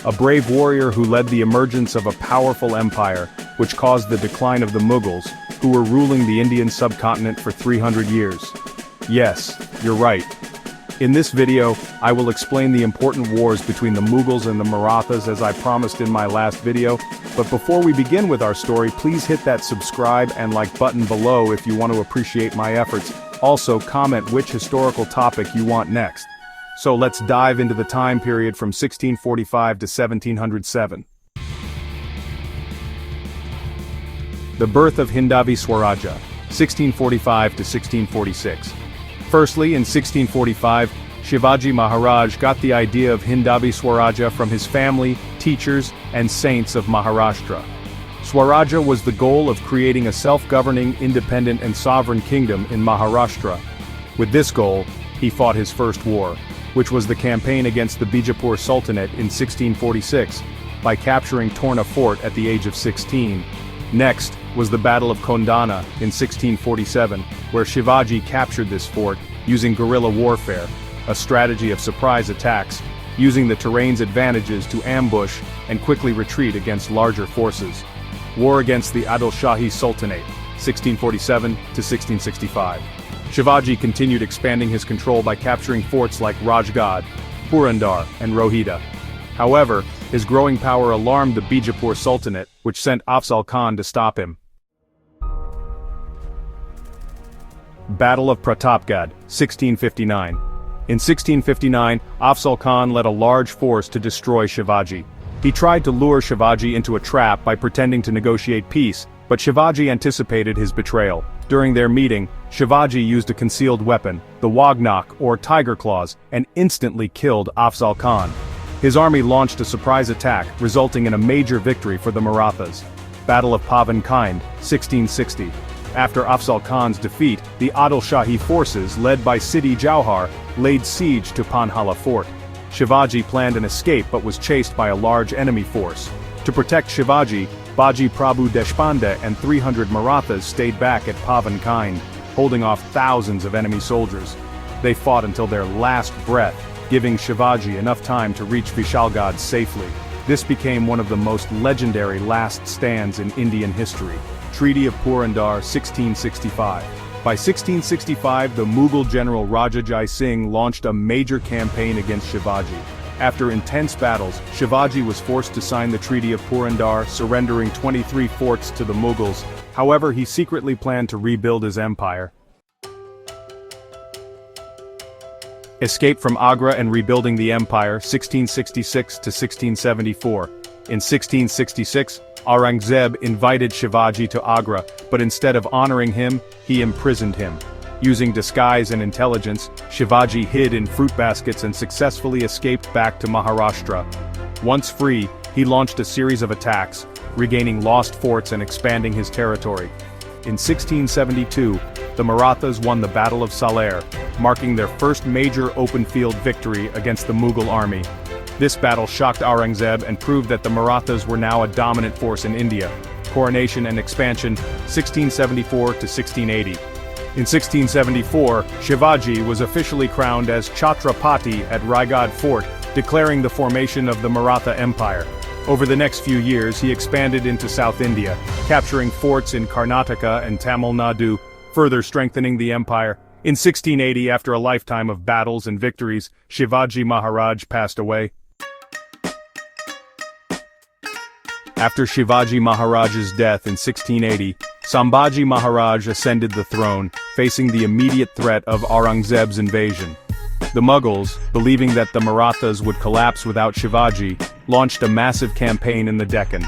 a brave warrior who led the emergence of a powerful empire, which caused the decline of the Mughals, who were ruling the Indian subcontinent for 300 years. Yes, you're right. In this video, I will explain the important wars between the Mughals and the Marathas as I promised in my last video, but before we begin with our story, please hit that subscribe and like button below if you want to appreciate my efforts. Also, comment which historical topic you want next. So let's dive into the time period from 1645 to 1707. The birth of Hindavi Swaraja, 1645 to 1646. Firstly, in 1645, Shivaji Maharaj got the idea of Hindavi Swaraja from his family, teachers, and saints of Maharashtra. Swaraja was the goal of creating a self-governing, independent and sovereign kingdom in Maharashtra. With this goal, he fought his first war, which was the campaign against the Bijapur Sultanate in 1646, by capturing Torna Fort at the age of 16. Next was the Battle of Kondana in 1647, where Shivaji captured this fort using guerrilla warfare, a strategy of surprise attacks, using the terrain's advantages to ambush and quickly retreat against larger forces. War against the Adil Shahi Sultanate, 1647 to 1665. Shivaji continued expanding his control by capturing forts like Rajgad, Purandar, and Rohida. However, his growing power alarmed the Bijapur Sultanate, which sent Afzal Khan to stop him. Battle of Pratapgarh, 1659. In 1659, Afzal Khan led a large force to destroy Shivaji. He tried to lure Shivaji into a trap by pretending to negotiate peace, but Shivaji anticipated his betrayal. During their meeting, Shivaji used a concealed weapon, the Wagnak or tiger claws, and instantly killed Afzal Khan. His army launched a surprise attack, resulting in a major victory for the Marathas. Battle of Pavan Kind, 1660. After Afzal Khan's defeat, the Adil Shahi forces, led by Sidi Jauhar, laid siege to Panhala Fort. Shivaji planned an escape but was chased by a large enemy force. To protect Shivaji, Baji Prabhu Deshpande and 300 Marathas stayed back at Pavan Kind, holding off thousands of enemy soldiers. They fought until their last breath, giving Shivaji enough time to reach Vishalgad safely. This became one of the most legendary last stands in Indian history. Treaty of Purandar, 1665. By 1665, the Mughal general Raja Jai Singh launched a major campaign against Shivaji. After intense battles, Shivaji was forced to sign the Treaty of Purandar, surrendering 23 forts to the Mughals. However, he secretly planned to rebuild his empire. Escape from Agra and rebuilding the empire, 1666 to 1674. In 1666, Aurangzeb invited Shivaji to Agra, but instead of honoring him, he imprisoned him. Using disguise and intelligence, Shivaji hid in fruit baskets and successfully escaped back to Maharashtra. Once free, he launched a series of attacks, regaining lost forts and expanding his territory. In 1672, the Marathas won the Battle of Salair, marking their first major open-field victory against the Mughal army. This battle shocked Aurangzeb and proved that the Marathas were now a dominant force in India. Coronation and expansion, 1674 to 1680. In 1674, Shivaji was officially crowned as Chhatrapati at Raigad Fort, declaring the formation of the Maratha Empire. Over the next few years, he expanded into South India, capturing forts in Karnataka and Tamil Nadu, further strengthening the empire. In 1680, after a lifetime of battles and victories, Shivaji Maharaj passed away. After Shivaji Maharaj's death in 1680, Sambhaji Maharaj ascended the throne, facing the immediate threat of Aurangzeb's invasion. The Mughals, believing that the Marathas would collapse without Shivaji, launched a massive campaign in the Deccan.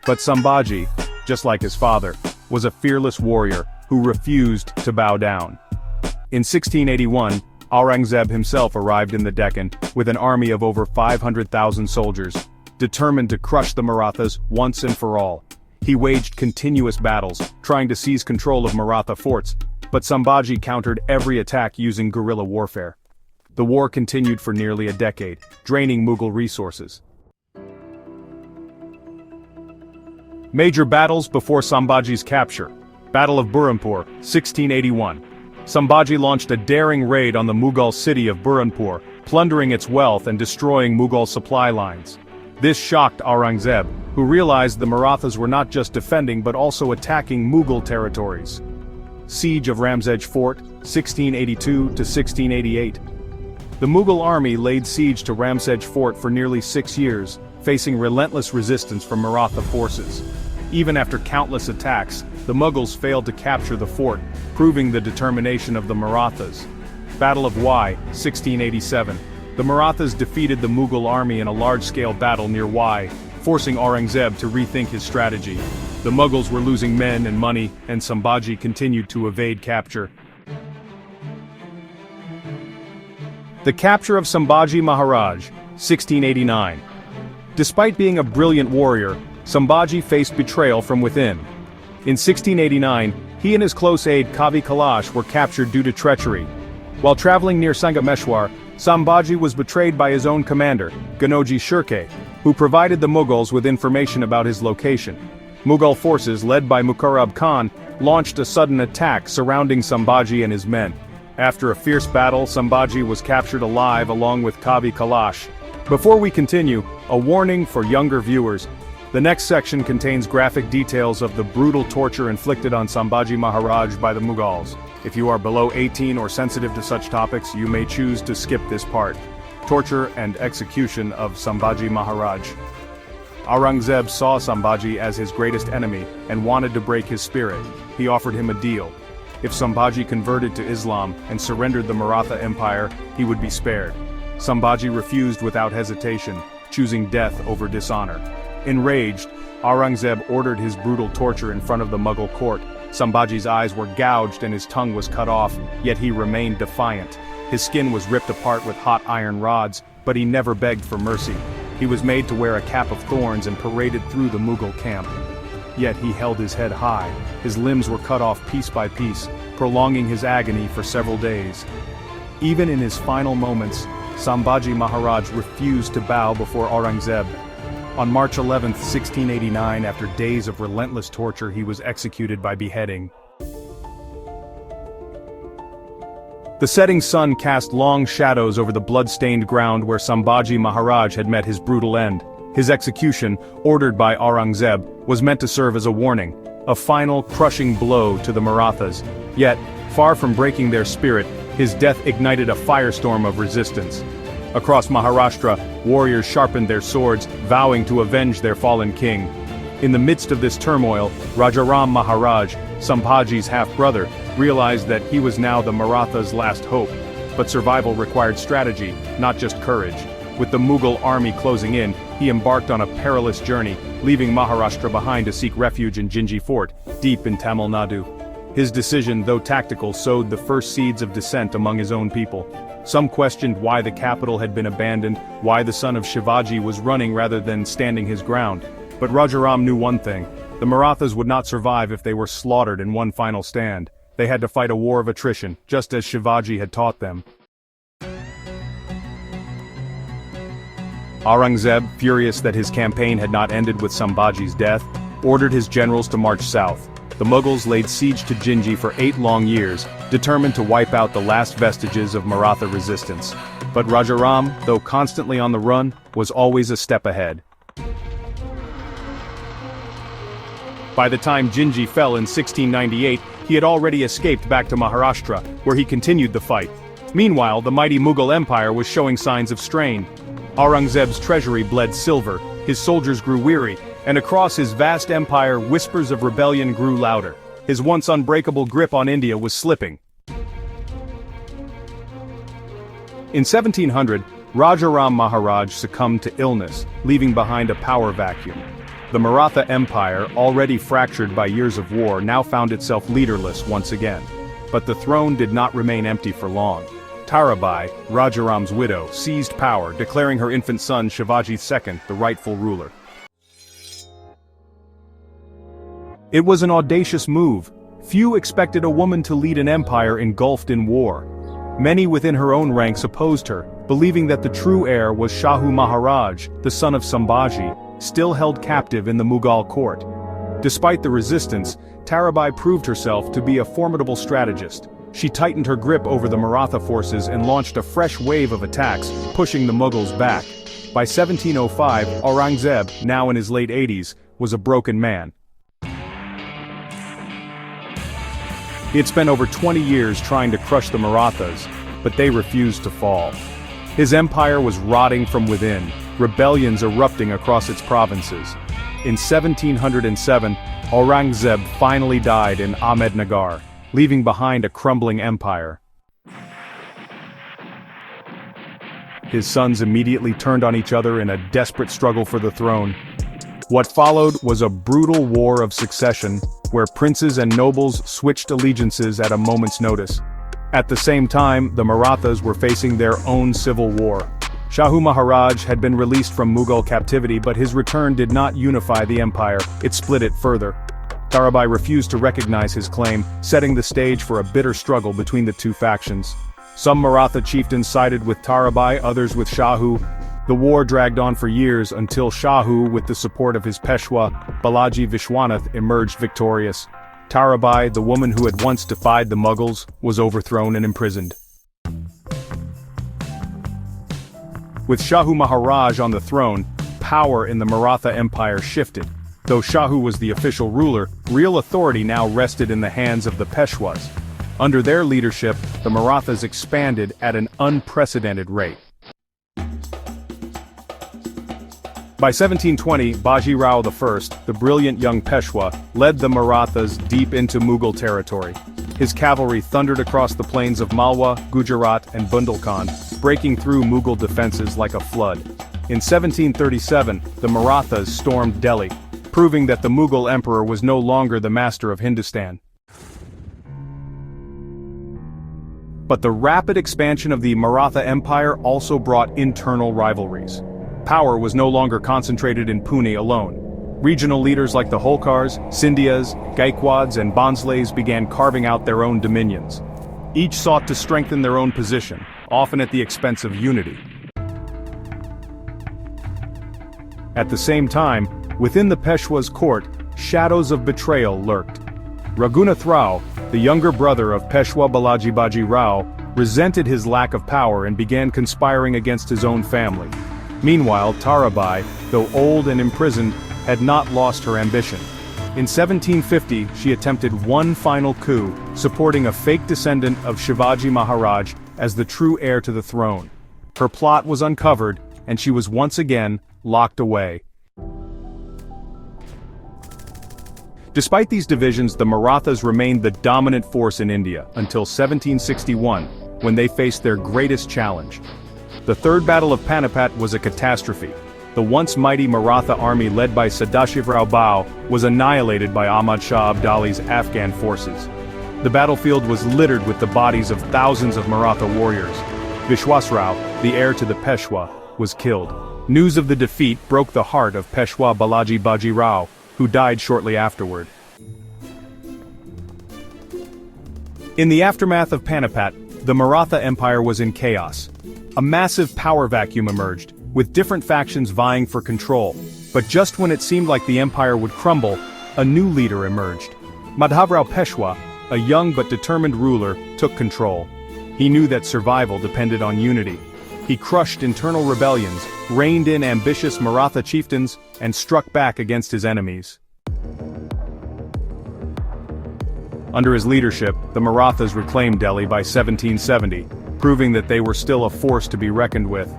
But Sambhaji, just like his father, was a fearless warrior who refused to bow down. In 1681, Aurangzeb himself arrived in the Deccan with an army of over 500,000 soldiers, determined to crush the Marathas once and for all. He waged continuous battles, trying to seize control of Maratha forts, but Sambhaji countered every attack using guerrilla warfare. The war continued for nearly a decade, draining Mughal resources. Major battles before Sambhaji's capture. Battle of Burhanpur, 1681. Sambhaji launched a daring raid on the Mughal city of Burhanpur, plundering its wealth and destroying Mughal supply lines. This shocked Aurangzeb, who realized the Marathas were not just defending but also attacking Mughal territories. Siege of Ramsej Fort, 1682 to 1688. The Mughal army laid siege to Ramsej Fort for nearly 6 years, facing relentless resistance from Maratha forces. Even after countless attacks, the Mughals failed to capture the fort, proving the determination of the Marathas. Battle of Wai, 1687. The Marathas defeated the Mughal army in a large-scale battle near Wai, forcing Aurangzeb to rethink his strategy. The Mughals were losing men and money, and Sambhaji continued to evade capture. The capture of Sambhaji Maharaj, 1689. Despite being a brilliant warrior, Sambhaji faced betrayal from within. In 1689, he and his close aide Kavi Kailash were captured due to treachery. While traveling near Sangameshwar, Sambhaji was betrayed by his own commander, Ganoji Shirke, who provided the Mughals with information about his location. Mughal forces led by Mukarrab Khan launched a sudden attack surrounding Sambhaji and his men. After a fierce battle, Sambhaji was captured alive along with Kavi Kailash. Before we continue, a warning for younger viewers. The next section contains graphic details of the brutal torture inflicted on Sambhaji Maharaj by the Mughals. If you are below 18 or sensitive to such topics, you may choose to skip this part. Torture and execution of Sambhaji Maharaj. Aurangzeb saw Sambhaji as his greatest enemy and wanted to break his spirit. He offered him a deal. If Sambhaji converted to Islam and surrendered the Maratha Empire, he would be spared. Sambhaji refused without hesitation, choosing death over dishonor. Enraged, Aurangzeb ordered his brutal torture in front of the Mughal court. Sambhaji's eyes were gouged and his tongue was cut off, yet he remained defiant. His skin was ripped apart with hot iron rods, but he never begged for mercy. He was made to wear a cap of thorns and paraded through the Mughal camp. Yet he held his head high. His limbs were cut off piece by piece, prolonging his agony for several days. Even in his final moments, Sambhaji Maharaj refused to bow before Aurangzeb. On March 11, 1689, after days of relentless torture, he was executed by beheading. The setting sun cast long shadows over the blood-stained ground where Sambhaji Maharaj had met his brutal end. His execution, ordered by Aurangzeb, was meant to serve as a warning, a final, crushing blow to the Marathas. Yet, far from breaking their spirit, his death ignited a firestorm of resistance. Across Maharashtra, warriors sharpened their swords, vowing to avenge their fallen king. In the midst of this turmoil, Rajaram Maharaj, Sambhaji's half-brother, realized that he was now the Marathas' last hope. But survival required strategy, not just courage. With the Mughal army closing in, he embarked on a perilous journey, leaving Maharashtra behind to seek refuge in Jinji Fort, deep in Tamil Nadu. His decision, though tactical, sowed the first seeds of dissent among his own people. Some questioned why the capital had been abandoned, why the son of Shivaji was running rather than standing his ground. But Rajaram knew one thing: the Marathas would not survive if they were slaughtered in one final stand. They had to fight a war of attrition, just as Shivaji had taught them. Aurangzeb, furious that his campaign had not ended with Sambhaji's death, ordered his generals to march south. The Mughals laid siege to Jinji for 8 long years, determined to wipe out the last vestiges of Maratha resistance. But Rajaram, though constantly on the run, was always a step ahead. By the time Jinji fell in 1698, he had already escaped back to Maharashtra, where he continued the fight. Meanwhile, the mighty Mughal Empire was showing signs of strain. Aurangzeb's treasury bled silver, his soldiers grew weary, and across his vast empire whispers of rebellion grew louder. His once unbreakable grip on India was slipping. In 1700, Rajaram Maharaj succumbed to illness, leaving behind a power vacuum. The Maratha Empire, already fractured by years of war, now found itself leaderless once again. But the throne did not remain empty for long. Tarabai, Rajaram's widow, seized power, declaring her infant son Shivaji II the rightful ruler. It was an audacious move. Few expected a woman to lead an empire engulfed in war. Many within her own ranks opposed her, believing that the true heir was Shahu Maharaj, the son of Sambhaji, still held captive in the Mughal court. Despite the resistance, Tarabai proved herself to be a formidable strategist. She tightened her grip over the Maratha forces and launched a fresh wave of attacks, pushing the Mughals back. By 1705, Aurangzeb, now in his late 80s, was a broken man. He had spent over 20 years trying to crush the Marathas, but they refused to fall. His empire was rotting from within, rebellions erupting across its provinces. In 1707, Aurangzeb finally died in Ahmednagar, leaving behind a crumbling empire. His sons immediately turned on each other in a desperate struggle for the throne. What followed was a brutal war of succession, where princes and nobles switched allegiances at a moment's notice. At the same time, the Marathas were facing their own civil war. Shivaji Maharaj had been released from Mughal captivity, but his return did not unify the empire, it split it further. Tarabai refused to recognize his claim, setting the stage for a bitter struggle between the two factions. Some Maratha chieftains sided with Tarabai, others with Shahu. The war dragged on for years until Shahu, with the support of his Peshwa, Balaji Vishwanath, emerged victorious. Tarabai, the woman who had once defied the Mughals, was overthrown and imprisoned. With Shivaji Maharaj on the throne, power in the Maratha Empire shifted. Though Shahu was the official ruler, real authority now rested in the hands of the Peshwas. Under their leadership, the Marathas expanded at an unprecedented rate. By 1720, Baji Rao I, the brilliant young Peshwa, led the Marathas deep into Mughal territory. His cavalry thundered across the plains of Malwa, Gujarat, and Bundelkhand, breaking through Mughal defenses like a flood. In 1737, the Marathas stormed Delhi, proving that the Mughal emperor was no longer the master of Hindustan. But the rapid expansion of the Maratha Empire also brought internal rivalries. Power was no longer concentrated in Pune alone. Regional leaders like the Holkars, Scindias, Gaikwads, and Bonsles began carving out their own dominions. Each sought to strengthen their own position, often at the expense of unity. At the same time, within the Peshwa's court, shadows of betrayal lurked. Raghunath Rao, the younger brother of Peshwa Balaji Baji Rao, resented his lack of power and began conspiring against his own family. Meanwhile, Tarabai, though old and imprisoned, had not lost her ambition. In 1750, she attempted one final coup, supporting a fake descendant of Shivaji Maharaj as the true heir to the throne. Her plot was uncovered, and she was once again locked away. Despite these divisions, the Marathas remained the dominant force in India until 1761, when they faced their greatest challenge. The Third Battle of Panipat was a catastrophe. The once mighty Maratha army led by Sadashivrao Bhau was annihilated by Ahmad Shah Abdali's Afghan forces. The battlefield was littered with the bodies of thousands of Maratha warriors. Vishwasrao, the heir to the Peshwa, was killed. News of the defeat broke the heart of Peshwa Balaji Baji Rao, who died shortly afterward. In the aftermath of Panipat, the Maratha Empire was in chaos. A massive power vacuum emerged, with different factions vying for control. But just when it seemed like the empire would crumble, a new leader emerged. Madhavrao Peshwa, a young but determined ruler, took control. He knew that survival depended on unity. He crushed internal rebellions, reined in ambitious Maratha chieftains, and struck back against his enemies. Under his leadership, the Marathas reclaimed Delhi by 1770, proving that they were still a force to be reckoned with.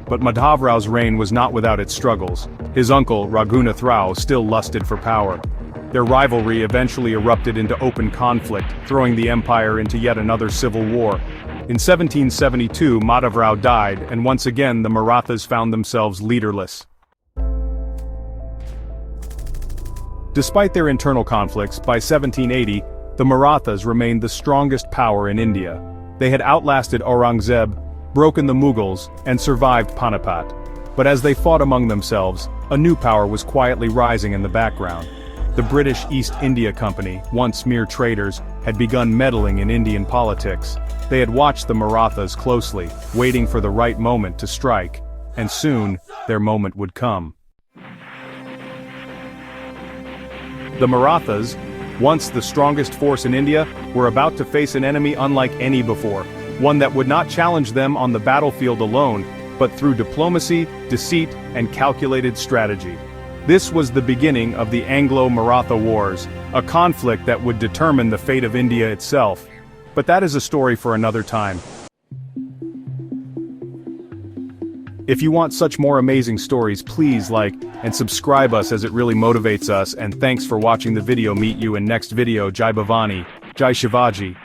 But Madhavrao's reign was not without its struggles. His uncle, Raghunath Rao, still lusted for power. Their rivalry eventually erupted into open conflict, throwing the empire into yet another civil war. In 1772, Madhavrao died, and once again the Marathas found themselves leaderless. Despite their internal conflicts, by 1780, the Marathas remained the strongest power in India. They had outlasted Aurangzeb, broken the Mughals, and survived Panipat. But as they fought among themselves, a new power was quietly rising in the background. The British East India Company, once mere traders, had begun meddling in Indian politics. They had watched the Marathas closely, waiting for the right moment to strike, and soon, their moment would come. The Marathas, once the strongest force in India, were about to face an enemy unlike any before, one that would not challenge them on the battlefield alone, but through diplomacy, deceit, and calculated strategy. This was the beginning of the Anglo-Maratha Wars, a conflict that would determine the fate of India itself. But that is a story for another time. If you want such more amazing stories, please like and subscribe us, as it really motivates us, and thanks for watching the video. Meet you in next video. Jai Bhavani, Jai Shivaji.